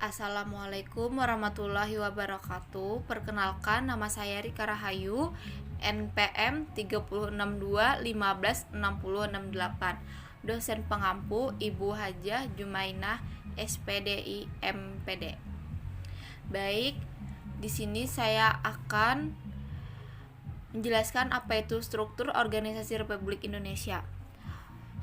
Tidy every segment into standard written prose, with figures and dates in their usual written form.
Assalamualaikum warahmatullahi wabarakatuh. Perkenalkan, nama saya Rika Rahayu, NPM 306215668. Dosen pengampu Ibu Hajah Jumainah, SPDI MPD. Baik, di sini saya akan menjelaskan apa itu struktur organisasi Republik Indonesia.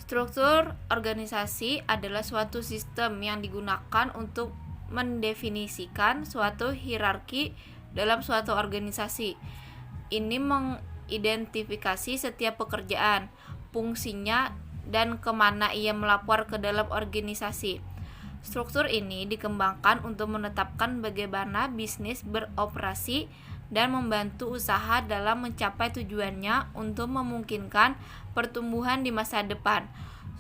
Struktur organisasi adalah suatu sistem yang digunakan untuk mendefinisikan suatu hierarki dalam suatu organisasi. Ini mengidentifikasi setiap pekerjaan, fungsinya, dan kemana ia melapor ke dalam organisasi. Struktur ini dikembangkan untuk menetapkan bagaimana bisnis beroperasi dan membantu usaha dalam mencapai tujuannya untuk memungkinkan pertumbuhan di masa depan.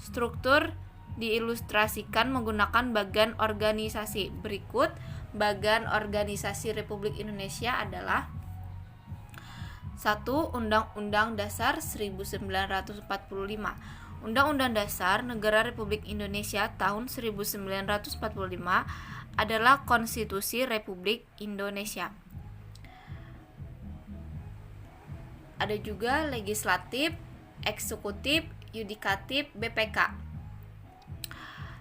Struktur diilustrasikan menggunakan bagan organisasi. Berikut bagan organisasi Republik Indonesia adalah 1. Undang-Undang Dasar 1945. Undang-Undang Dasar Negara Republik Indonesia tahun 1945 adalah Konstitusi Republik Indonesia. Ada juga legislatif, eksekutif, yudikatif, BPK.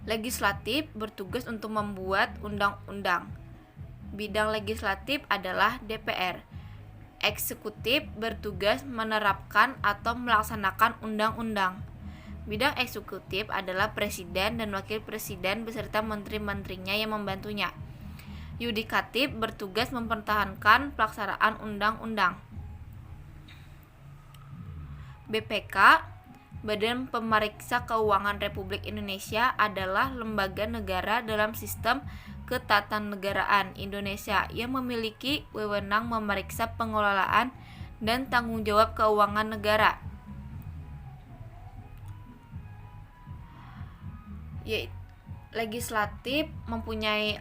Legislatif bertugas untuk membuat undang-undang. Bidang legislatif adalah DPR. Eksekutif bertugas menerapkan atau melaksanakan undang-undang. Bidang eksekutif adalah presiden dan wakil presiden beserta menteri-menterinya yang membantunya. Yudikatif bertugas mempertahankan pelaksanaan undang-undang. BPK, Badan Pemeriksa Keuangan Republik Indonesia, adalah lembaga negara dalam sistem ketatanegaraan Indonesia yang memiliki wewenang memeriksa pengelolaan dan tanggung jawab keuangan negara. Legislatif mempunyai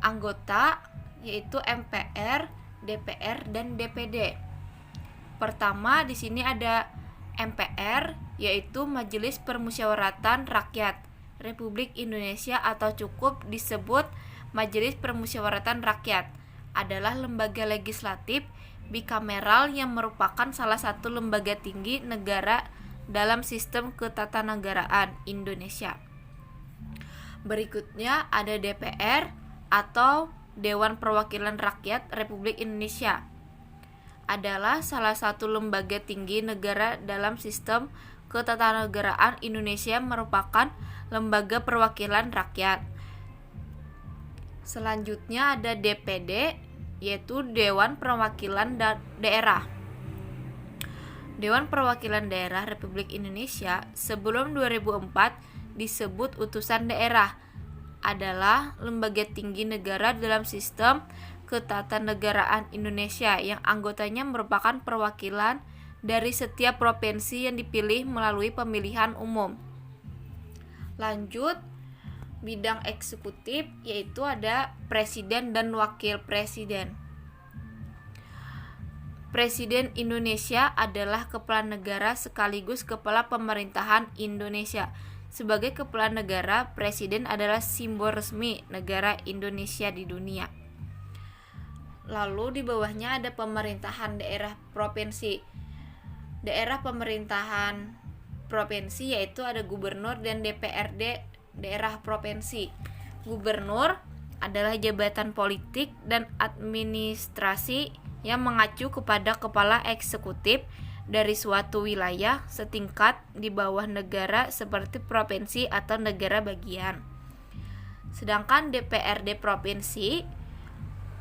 anggota yaitu MPR, DPR, dan DPD. Pertama, di sini ada MPR, yaitu Majelis Permusyawaratan Rakyat Republik Indonesia atau cukup disebut Majelis Permusyawaratan Rakyat, adalah lembaga legislatif bikameral yang merupakan salah satu lembaga tinggi negara dalam sistem ketatanegaraan Indonesia. Berikutnya ada DPR atau Dewan Perwakilan Rakyat Republik Indonesia, adalah salah satu lembaga tinggi negara dalam sistem ketatanegaraan Indonesia, merupakan lembaga perwakilan rakyat. Selanjutnya ada DPD, yaitu Dewan Perwakilan Daerah. Dewan Perwakilan Daerah Republik Indonesia sebelum 2004 disebut utusan daerah, adalah lembaga tinggi negara dalam sistem ketatanegaraan Indonesia yang anggotanya merupakan perwakilan dari setiap provinsi yang dipilih melalui pemilihan umum. Lanjut, bidang eksekutif, yaitu ada presiden dan wakil presiden. Presiden Indonesia adalah kepala negara sekaligus kepala pemerintahan Indonesia. Sebagai kepala negara, presiden adalah simbol resmi negara Indonesia di dunia. Lalu di bawahnya ada pemerintahan daerah provinsi. Daerah pemerintahan provinsi yaitu ada gubernur dan DPRD daerah provinsi. Gubernur adalah jabatan politik dan administrasi yang mengacu kepada kepala eksekutif dari suatu wilayah setingkat di bawah negara seperti provinsi atau negara bagian. Sedangkan DPRD provinsi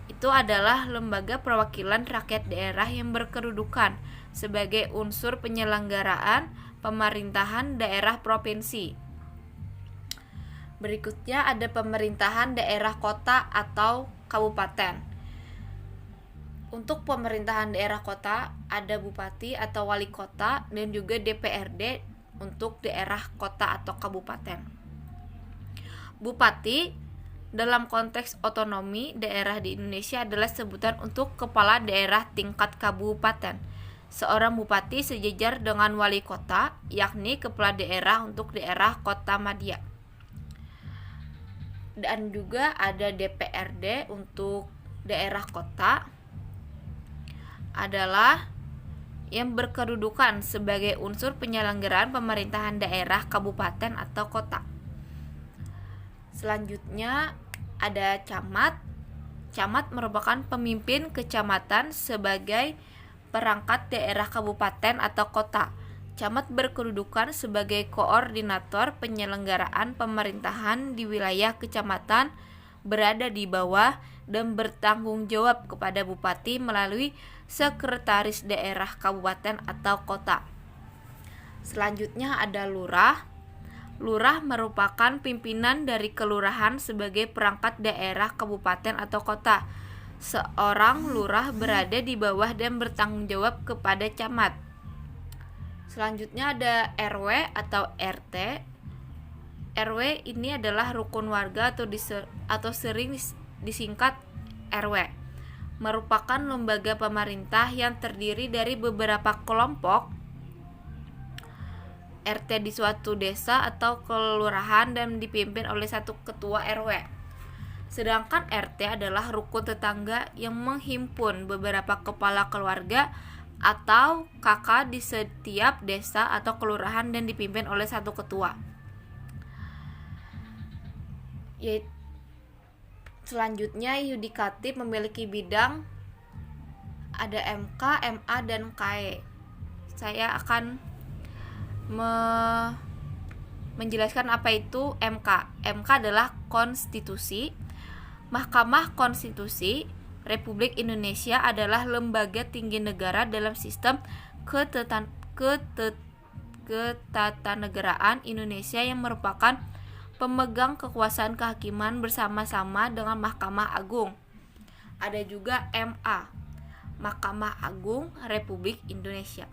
itu adalah lembaga perwakilan rakyat daerah yang berkedudukan sebagai unsur penyelenggaraan pemerintahan daerah provinsi. Berikutnya ada pemerintahan daerah kota atau kabupaten. Untuk pemerintahan daerah kota ada bupati atau wali kota dan juga DPRD untuk daerah kota atau kabupaten. Bupati dalam konteks otonomi daerah di Indonesia adalah sebutan untuk kepala daerah tingkat kabupaten. Seorang bupati sejajar dengan wali kota, yakni kepala daerah untuk daerah kota madya. Dan juga ada DPRD untuk daerah kota adalah yang berkedudukan sebagai unsur penyelenggaraan pemerintahan daerah, kabupaten atau kota. Selanjutnya ada camat. Camat merupakan pemimpin kecamatan sebagai perangkat daerah, kabupaten atau kota. Camat berkedudukan sebagai koordinator penyelenggaraan pemerintahan di wilayah kecamatan, berada di bawah dan bertanggung jawab kepada bupati melalui sekretaris daerah, kabupaten atau kota. Selanjutnya ada lurah. Lurah merupakan pimpinan dari kelurahan sebagai perangkat daerah, kabupaten atau kota. Seorang lurah berada di bawah dan bertanggung jawab kepada camat. Selanjutnya ada RW atau RT. RW ini adalah rukun warga atau sering disingkat RW. Merupakan lembaga pemerintah yang terdiri dari beberapa kelompok RT di suatu desa atau kelurahan dan dipimpin oleh satu ketua RW. Sedangkan RT adalah rukun tetangga yang menghimpun beberapa kepala keluarga atau kakak di setiap desa atau kelurahan dan dipimpin oleh satu ketua. Selanjutnya yudikatif memiliki bidang ada MK, MA, dan KE. Saya akan menjelaskan apa itu MK. MK adalah konstitusi. Mahkamah Konstitusi Republik Indonesia adalah lembaga tinggi negara dalam sistem ketatanegaraan Indonesia yang merupakan pemegang kekuasaan kehakiman bersama-sama dengan Mahkamah Agung. Ada juga MA, Mahkamah Agung Republik Indonesia.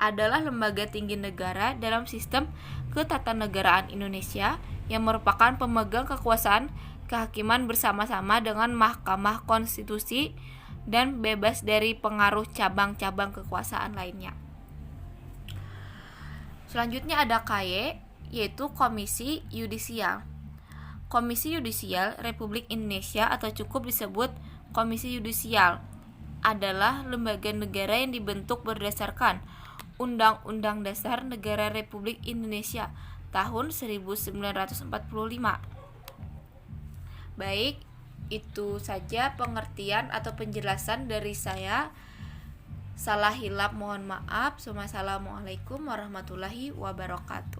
Adalah lembaga tinggi negara dalam sistem ketatanegaraan Indonesia yang merupakan pemegang kekuasaan kehakiman bersama-sama dengan Mahkamah Konstitusi dan bebas dari pengaruh cabang-cabang kekuasaan lainnya. Selanjutnya ada KY, yaitu Komisi Yudisial. Komisi Yudisial Republik Indonesia atau cukup disebut Komisi Yudisial adalah lembaga negara yang dibentuk berdasarkan Undang-Undang Dasar Negara Republik Indonesia tahun 1945. Baik, itu saja pengertian atau penjelasan dari saya. Salah hilap mohon maaf. Wassalamualaikum warahmatullahi wabarakatuh.